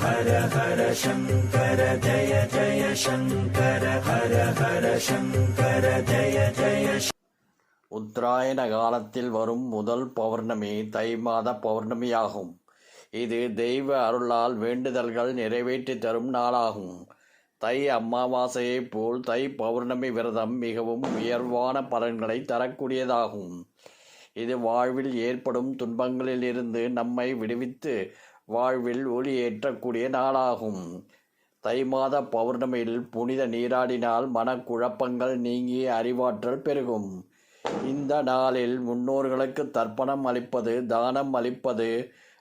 ஹர ஹர சங்கர ஜய ஜய சங்கர ஹர ஹர சங்கர ஜய ஜய. உத்தராயண காலத்தில் வரும் முதல் பௌர்ணமி தை மாத பௌர்ணமியாகும். இது தெய்வ அருளால் வேண்டுதல்கள் நிறைவேற்றி தரும் நாளாகும். தை அமாவாசையைப் போல் தை பௌர்ணமி விரதம் மிகவும் உயர்வான பலன்களை தரக்கூடியதாகும். இது வாழ்வில் ஏற்படும் துன்பங்களில் இருந்து நம்மை விடுவித்து வாழ்வில் ஒளி ஏற்றக்கூடிய நாளாகும். தை மாத பௌர்ணமியில் புனித நீராடினால் மனக்குழப்பங்கள் நீங்கி அறிவாற்றல் பெருகும். இந்த நாளில் முன்னோர்களுக்கு தர்ப்பணம் அளிப்பது, தானம் அளிப்பது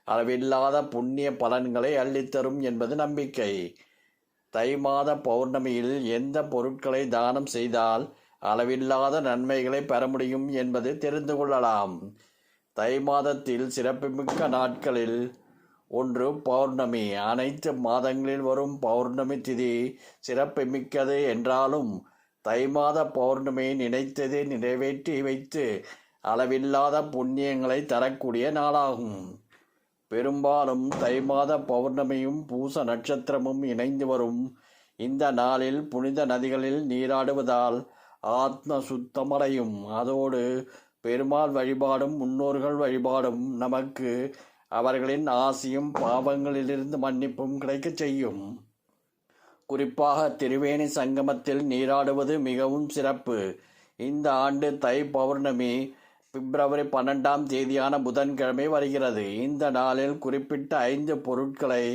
அளவில்லாத புண்ணிய பலன்களை அள்ளித்தரும் என்பது நம்பிக்கை. தை மாத பௌர்ணமியில் எந்த பொருட்களை தானம் செய்தால் அளவில்லாத நன்மைகளை பெற முடியும் என்பது தெரிந்து கொள்ளலாம். தை மாதத்தில் சிறப்புமிக்க நாட்களில் ஒன்று பௌர்ணமி. அனைத்து மாதங்களில் வரும் பௌர்ணமி திதி சிறப்புமிக்கது என்றாலும் தை மாத பௌர்ணமி நினைத்ததை நிறைவேற்றி வைத்து அளவில்லாத புண்ணியங்களை தரக்கூடிய நாளாகும். பெரும்பாலும் தை மாத பௌர்ணமியும் பூச நட்சத்திரமும் இணைந்து வரும் இந்த நாளில் புனித நதிகளில் நீராடுவதால் ஆத்ம சுத்தமடையும். அதோடு பெருமாள் வழிபாடும் முன்னோர்கள் வழிபாடும் நமக்கு அவர்களின் ஆசியும் பாவங்களிலிருந்து மன்னிப்பும் கிடைக்கச் செய்யும். குறிப்பாக திரிவேணி சங்கமத்தில் நீராடுவது மிகவும் சிறப்பு. இந்த ஆண்டு தை பௌர்ணமி பிப்ரவரி 12ஆம் தேதியான புதன்கிழமை வருகிறது. இந்த நாளில் குறிப்பிட்ட 5 பொருட்களை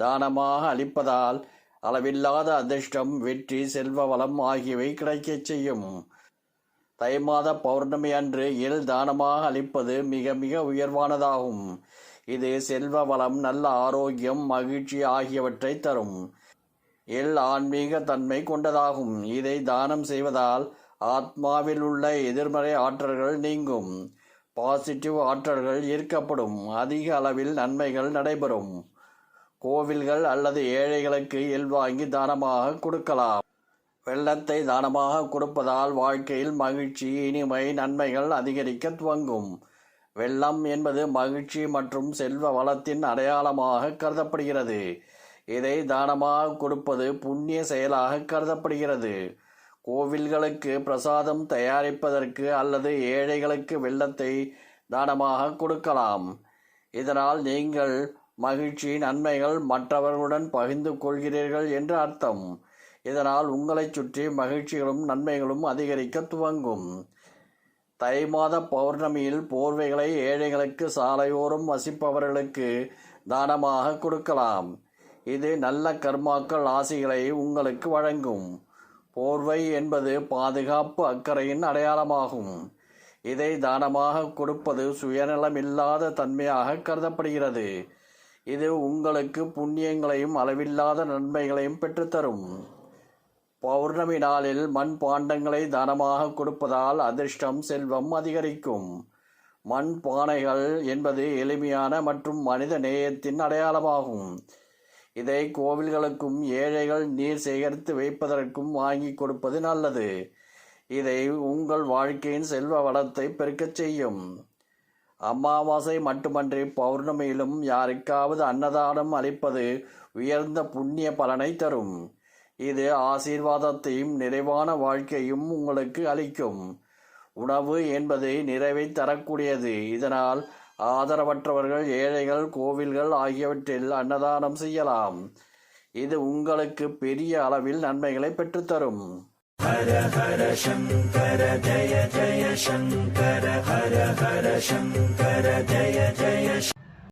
தானமாக அளிப்பதால் அளவில்லாத அதிர்ஷ்டம், வெற்றி, செல்வ வளம் ஆகியவை கிடைக்கச் செய்யும். தை மாத பௌர்ணமி அன்று எள் தானமாக அளிப்பது மிக மிக உயர்வானதாகும். இது செல்வ வளம், நல்ல ஆரோக்கியம், மகிழ்ச்சி ஆகியவற்றை தரும். எள் ஆன்மீக தன்மை கொண்டதாகும். இதை தானம் செய்வதால் ஆத்மாவில் உள்ள எதிர்மறை ஆற்றல்கள் நீங்கும். பாசிட்டிவ் ஆற்றல்கள் ஈர்க்கப்படும். அதிக அளவில் நன்மைகள் நடைபெறும். கோவில்கள் அல்லது ஏழைகளுக்கு எள் வாங்கி தானமாக கொடுக்கலாம். வெள்ளத்தை தானமாக கொடுப்பதால் வாழ்க்கையில் மகிழ்ச்சி, இனிமை, நன்மைகள் அதிகரிக்க துவங்கும். வெள்ளம் என்பது மகிழ்ச்சி மற்றும் செல்வ வளத்தின் அடையாளமாக கருதப்படுகிறது. இதை தானமாக கொடுப்பது புண்ணிய செயலாக கருதப்படுகிறது. கோவில்களுக்கு பிரசாதம் தயாரிப்பதற்கு அல்லது ஏழைகளுக்கு வெள்ளத்தை தானமாக கொடுக்கலாம். இதனால் நீங்கள் மகிழ்ச்சி, நன்மைகள் மற்றவர்களுடன் பகிர்ந்து கொள்கிறீர்கள் என்று அர்த்தம். இதனால் உங்களை சுற்றி மகிழ்ச்சிகளும் நன்மைகளும் அதிகரிக்க துவங்கும். தை மாத பௌர்ணமியில் போர்வைகளை ஏழைகளுக்கு, சாலையோரம் வசிப்பவர்களுக்கு தானமாக கொடுக்கலாம். இது நல்ல கர்மாக்கள் ஆசிகளை உங்களுக்கு வழங்கும். போர்வை என்பது பாதுகாப்பு, அக்கறையின் அடையாளமாகும். இதை தானமாக கொடுப்பது சுயநலமில்லாத தன்மையாக கருதப்படுகிறது. இது உங்களுக்கு புண்ணியங்களையும் அளவில்லாத நன்மைகளையும் பெற்றுத்தரும். பௌர்ணமி நாளில் மண் பாண்டங்களை தானமாக கொடுப்பதால் அதிர்ஷ்டம், செல்வம் அதிகரிக்கும். மண் பானைகள் என்பது எளிமையான மற்றும் மனித நேயத்தின் அடையாளமாகும். இதை கோவில்களுக்கும் ஏழைகள் நீர் சேகரித்து வைப்பதற்கும் வாங்கி கொடுப்பது நல்லது. இதை உங்கள் வாழ்க்கையின் செல்வ வளத்தை பெருக்கச் செய்யும். அமாவாசை மட்டுமன்றி பௌர்ணமியிலும் யாருக்காவது அன்னதானம் அளிப்பது உயர்ந்த புண்ணிய பலனை தரும். இது ஆசீர்வாதத்தையும் நிறைவான வாழ்க்கையும் உங்களுக்கு அளிக்கும். உணவு என்பது நிறைவை தரக்கூடியது. இதனால் ஆதரவற்றவர்கள், ஏழைகள், கோவில்கள் ஆகியவற்றில் அன்னதானம் செய்யலாம். இது உங்களுக்கு பெரிய அளவில் நன்மைகளை பெற்றுத்தரும். ஹர ஹர சங்கர ஜய ஜய சங்கர ஹர ஹர சங்கர ஜய ஜய